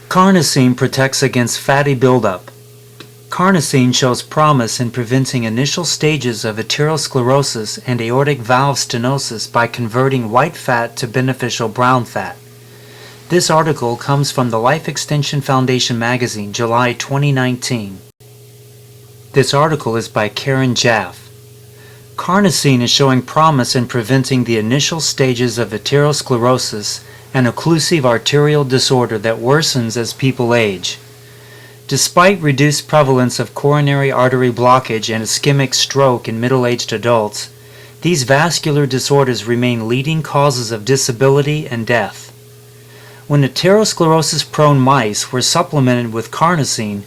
Carnosine protects against fatty buildup. Carnosine shows promise in preventing initial stages of atherosclerosis and aortic valve stenosis by converting white fat to beneficial brown fat. This article comes from the Life Extension Foundation magazine, July 2019. This article is by Karen Jaffe. Carnosine is showing promise in preventing the initial stages of atherosclerosis, an occlusive arterial disorder that worsens as people age. Despite reduced prevalence of coronary artery blockage and ischemic stroke in middle-aged adults, these vascular disorders remain leading causes of disability and death. When atherosclerosis-prone mice were supplemented with carnosine,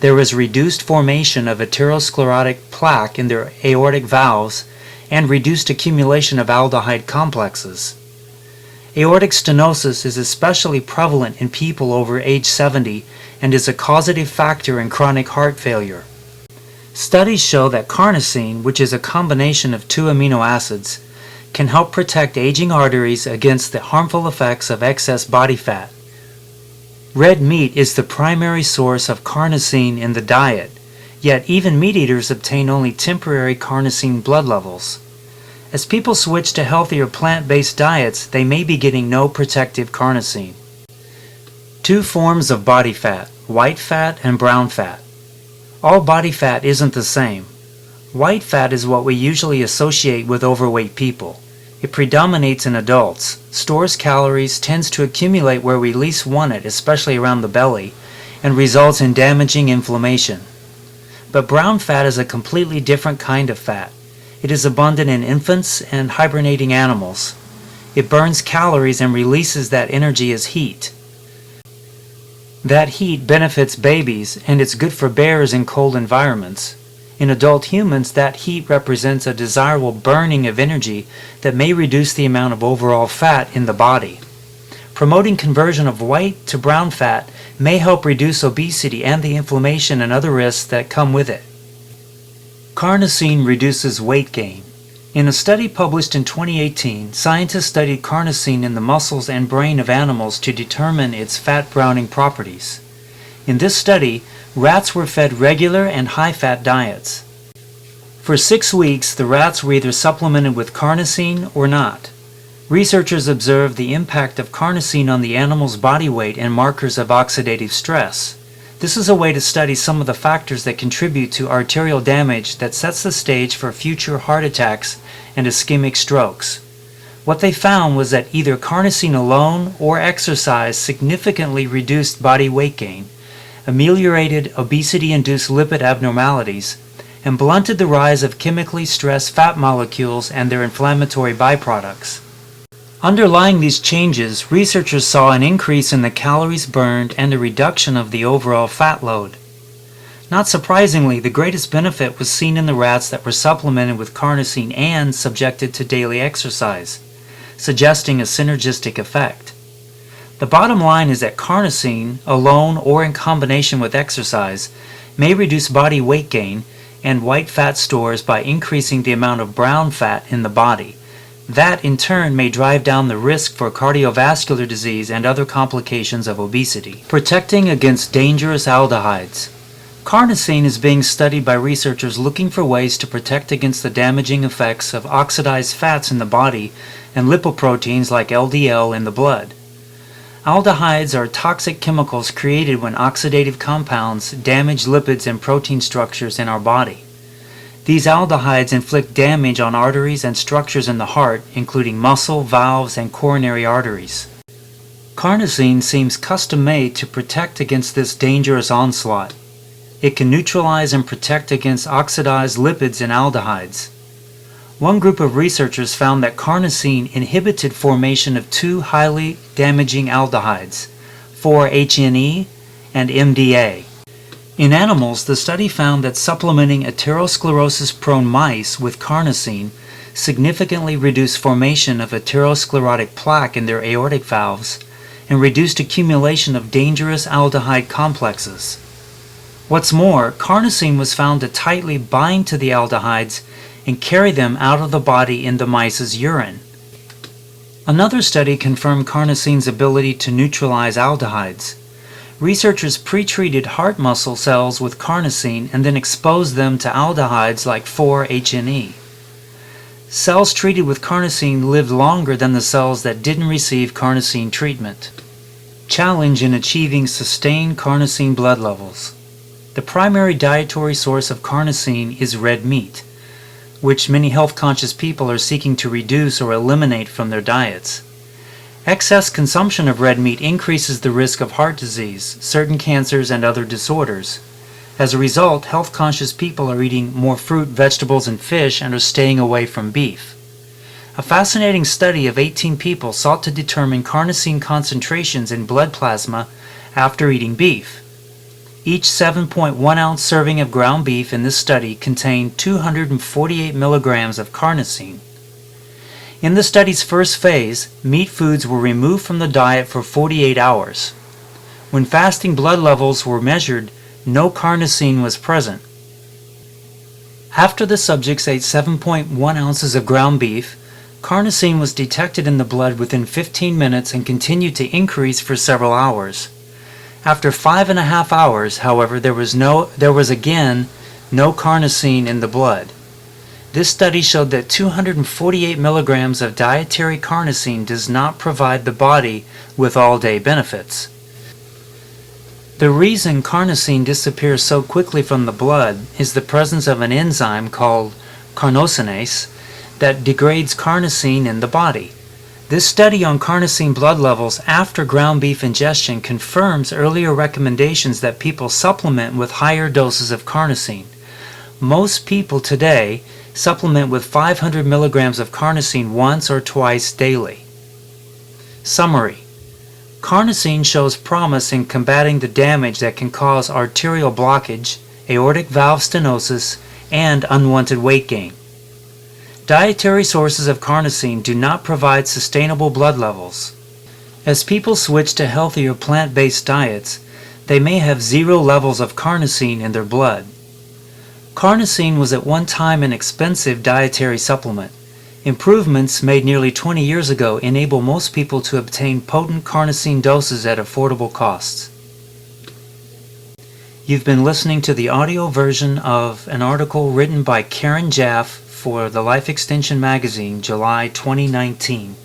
there was reduced formation of atherosclerotic plaque in their aortic valves and reduced accumulation of aldehyde complexes. Aortic stenosis is especially prevalent in people over age 70 and is a causative factor in chronic heart failure. Studies show that carnosine, which is a combination of 2 amino acids, can help protect aging arteries against the harmful effects of excess body fat. Red meat is the primary source of carnosine in the diet, yet even meat eaters obtain only temporary carnosine blood levels. As people switch to healthier plant-based diets, they may be getting no protective carnosine. 2 forms of body fat, white fat and brown fat. All body fat isn't the same. White fat is what we usually associate with overweight people. It predominates in adults, stores calories, tends to accumulate where we least want it, especially around the belly, and results in damaging inflammation. But brown fat is a completely different kind of fat. It is abundant in infants and hibernating animals. It burns calories and releases that energy as heat. That heat benefits babies, and it's good for bears in cold environments. In adult humans, that heat represents a desirable burning of energy that may reduce the amount of overall fat in the body. Promoting conversion of white to brown fat may help reduce obesity and the inflammation and other risks that come with it. Carnosine reduces weight gain. In a study published in 2018, scientists studied carnosine in the muscles and brain of animals to determine its fat browning properties. In this study, rats were fed regular and high-fat diets. For 6 weeks, the rats were either supplemented with carnosine or not. Researchers observed the impact of carnosine on the animal's body weight and markers of oxidative stress. This is a way to study some of the factors that contribute to arterial damage that sets the stage for future heart attacks and ischemic strokes. What they found was that either carnosine alone or exercise significantly reduced body weight gain, ameliorated obesity-induced lipid abnormalities, and blunted the rise of chemically stressed fat molecules and their inflammatory byproducts. Underlying these changes, researchers saw an increase in the calories burned and a reduction of the overall fat load. Not surprisingly, the greatest benefit was seen in the rats that were supplemented with carnosine and subjected to daily exercise, suggesting a synergistic effect. The bottom line is that carnosine, alone or in combination with exercise, may reduce body weight gain and white fat stores by increasing the amount of brown fat in the body. That, in turn, may drive down the risk for cardiovascular disease and other complications of obesity. Protecting against dangerous aldehydes. Carnosine is being studied by researchers looking for ways to protect against the damaging effects of oxidized fats in the body and lipoproteins like LDL in the blood. Aldehydes are toxic chemicals created when oxidative compounds damage lipids and protein structures in our body. These aldehydes inflict damage on arteries and structures in the heart, including muscle, valves, and coronary arteries. Carnosine seems custom-made to protect against this dangerous onslaught. It can neutralize and protect against oxidized lipids and aldehydes. One group of researchers found that carnosine inhibited formation of 2 highly damaging aldehydes, 4-HNE and MDA. In animals, the study found that supplementing atherosclerosis-prone mice with carnosine significantly reduced formation of atherosclerotic plaque in their aortic valves and reduced accumulation of dangerous aldehyde complexes. What's more, carnosine was found to tightly bind to the aldehydes and carry them out of the body in the mice's urine. Another study confirmed carnosine's ability to neutralize aldehydes. Researchers pre-treated heart muscle cells with carnosine and then exposed them to aldehydes like 4-HNE. Cells treated with carnosine lived longer than the cells that didn't receive carnosine treatment. Challenge in achieving sustained carnosine blood levels. The primary dietary source of carnosine is red meat, which many health-conscious people are seeking to reduce or eliminate from their diets. Excess consumption of red meat increases the risk of heart disease, certain cancers, and other disorders. As a result, health-conscious people are eating more fruit, vegetables, and fish and are staying away from beef. A fascinating study of 18 people sought to determine carnosine concentrations in blood plasma after eating beef. Each 7.1-ounce serving of ground beef in this study contained 248 milligrams of carnosine. In the study's first phase, meat foods were removed from the diet for 48 hours. When fasting blood levels were measured, no carnosine was present. After the subjects ate 7.1 ounces of ground beef, carnosine was detected in the blood within 15 minutes and continued to increase for several hours. After 5.5 hours, however, there was again no carnosine in the blood. This study showed that 248 milligrams of dietary carnosine does not provide the body with all-day benefits. The reason carnosine disappears so quickly from the blood is the presence of an enzyme called carnosinase that degrades carnosine in the body. This study on carnosine blood levels after ground beef ingestion confirms earlier recommendations that people supplement with higher doses of carnosine. Most people today supplement with 500 milligrams of carnosine once or twice daily. Summary: carnosine shows promise in combating the damage that can cause arterial blockage, aortic valve stenosis, and unwanted weight gain. Dietary sources of carnosine do not provide sustainable blood levels. As people switch to healthier plant-based diets, they may have zero levels of carnosine in their blood. Carnosine was at one time an expensive dietary supplement. Improvements made nearly 20 years ago enable most people to obtain potent carnosine doses at affordable costs. You've been listening to the audio version of an article written by Karen Jaffe for the Life Extension magazine, July 2019.